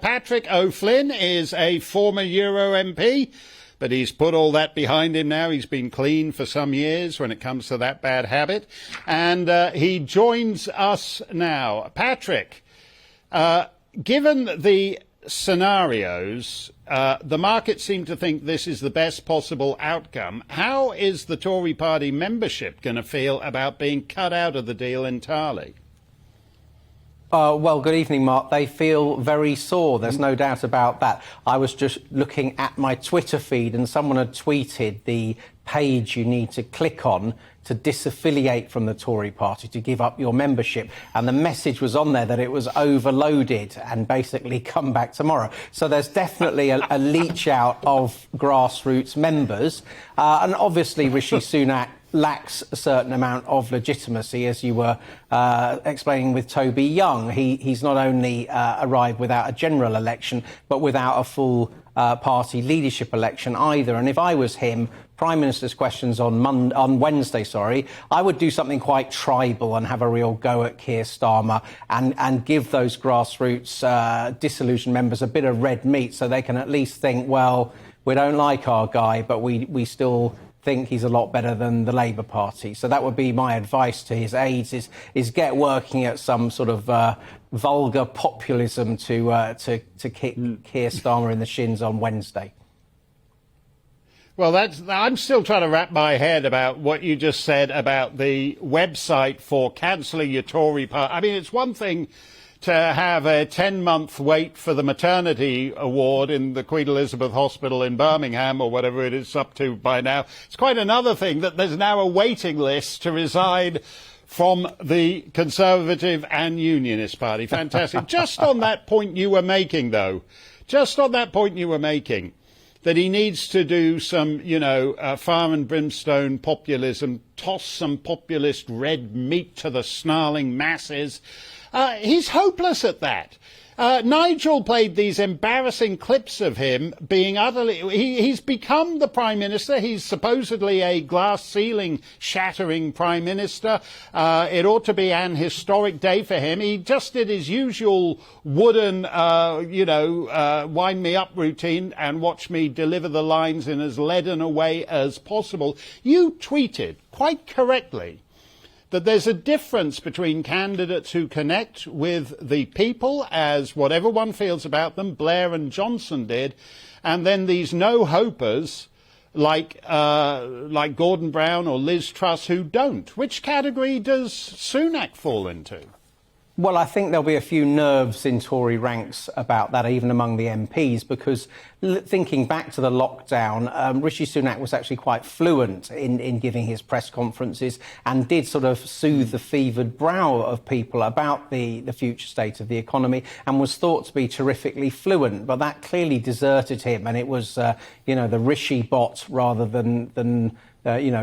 Patrick O'Flynn is a former Euro MP, but he's put all that behind him now. He's been clean for some years when it comes to that bad habit. And he joins us now. Patrick, given the scenarios, the market seem to think this is the best possible outcome. How is the Tory Party membership going to feel about being cut out of the deal entirely? Well, good evening, Mark. They feel very sore. There's no doubt about that. I was just looking at my Twitter feed and someone had tweeted the page you need to click on to disaffiliate from the Tory Party, to give up your membership. And the message was on there that it was overloaded and basically come back tomorrow. So there's definitely a leach out of grassroots members. And obviously Rishi Sunak lacks a certain amount of legitimacy, as you were explaining with Toby Young. He's not only arrived without a general election, but without a full party leadership election either. And if I was him, Prime Minister's questions on Wednesday, I would do something quite tribal and have a real go at Keir Starmer and give those grassroots disillusioned members a bit of red meat so they can at least think, well, we don't like our guy, but we still think he's a lot better than the Labour Party. So that would be my advice to his aides, is get working at some sort of vulgar populism to kick Keir Starmer in the shins on Wednesday. Well, I'm still trying to wrap my head about what you just said about the website for cancelling your Tory Party. I mean, it's one thing to have a 10-month wait for the maternity award in the Queen Elizabeth Hospital in Birmingham, or whatever it is up to by now. It's quite another thing that there's now a waiting list to resign from the Conservative and Unionist Party. Fantastic. Just on that point you were making, though, that he needs to do some, fire and brimstone populism, toss some populist red meat to the snarling masses. He's hopeless at that. Nigel played these embarrassing clips of him being utterly... He's become the Prime Minister. He's supposedly a glass ceiling shattering Prime Minister. It ought to be an historic day for him. He just did his usual wooden, wind me up routine and watch me deliver the lines in as leaden a way as possible. You tweeted quite correctly that there's a difference between candidates who connect with the people, as whatever one feels about them, Blair and Johnson did, and then these no-hopers like Gordon Brown or Liz Truss who don't. Which category does Sunak fall into? Well, I think there'll be a few nerves in Tory ranks about that, even among the MPs, because thinking back to the lockdown, Rishi Sunak was actually quite fluent in giving his press conferences and did sort of soothe the fevered brow of people about the future state of the economy, and was thought to be terrifically fluent. But that clearly deserted him, and it was, the Rishi bot rather than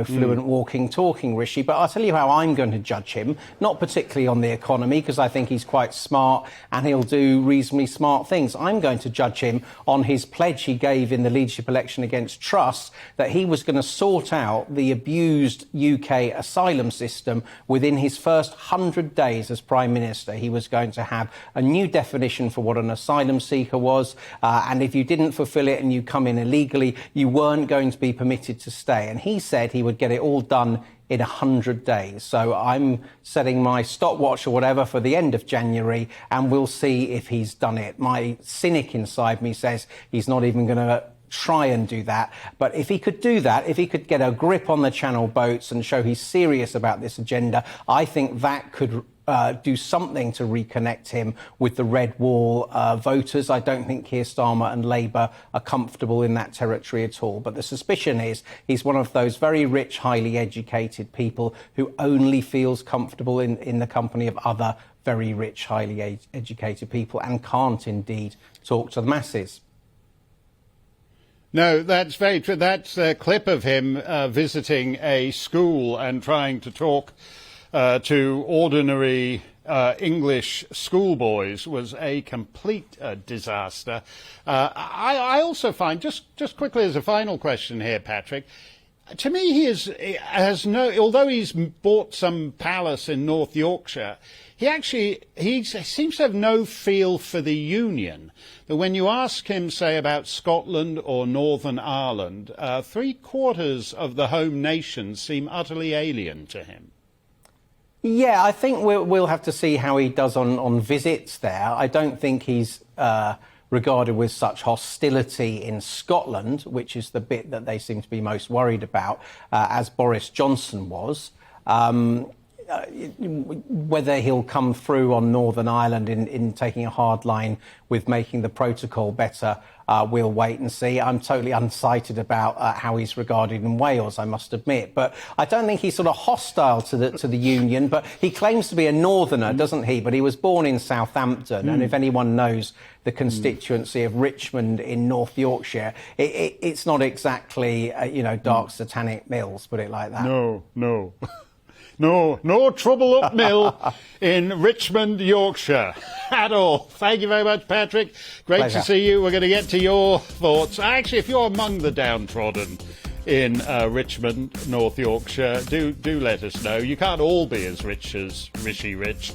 fluent walking, talking Rishi. But I'll tell you how I'm going to judge him, not particularly on the economy, because I think he's quite smart and he'll do reasonably smart things. I'm going to judge him on his pledge he gave in the leadership election against Truss, that he was going to sort out the abused UK asylum system within his first 100 days as Prime Minister. He was going to have a new definition for what an asylum seeker was, and if you didn't fulfil it and you come in illegally, you weren't going to be permitted to stay. And he said he would get it all done in 100 days. So I'm setting my stopwatch or whatever for the end of January, and we'll see if he's done it. My cynic inside me says he's not even going to try and do that. But if he could do that, if he could get a grip on the Channel boats and show he's serious about this agenda, I think that could do something to reconnect him with the Red Wall voters. I don't think Keir Starmer and Labour are comfortable in that territory at all. But the suspicion is he's one of those very rich, highly educated people who only feels comfortable in the company of other very rich, highly educated people and can't indeed talk to the masses. No, that's very true. That's a clip of him visiting a school and trying to talk to ordinary English schoolboys was a complete disaster. I also find, just quickly as a final question here, Patrick, to me he has no, although he's bought some palace in North Yorkshire, he seems to have no feel for the union. But when you ask him, say, about Scotland or Northern Ireland, 3/4 of the home nations seem utterly alien to him. Yeah, I think we'll have to see how he does on visits there. I don't think he's regarded with such hostility in Scotland, which is the bit that they seem to be most worried about, as Boris Johnson was. Whether he'll come through on Northern Ireland in taking a hard line with making the protocol better, we'll wait and see. I'm totally unsighted about how he's regarded in Wales, I must admit. But I don't think he's sort of hostile to the union. But he claims to be a northerner, doesn't he? But he was born in Southampton. And if anyone knows the constituency of Richmond in North Yorkshire, it's not exactly, dark satanic mills, put it like that. No. No trouble up mill in Richmond, Yorkshire at all. Thank you very much, Patrick. Great Pleasure. to see you. We're going to get to your thoughts. Actually, if you're among the downtrodden in Richmond, North Yorkshire, do let us know. You can't all be as rich as Rishi Rich.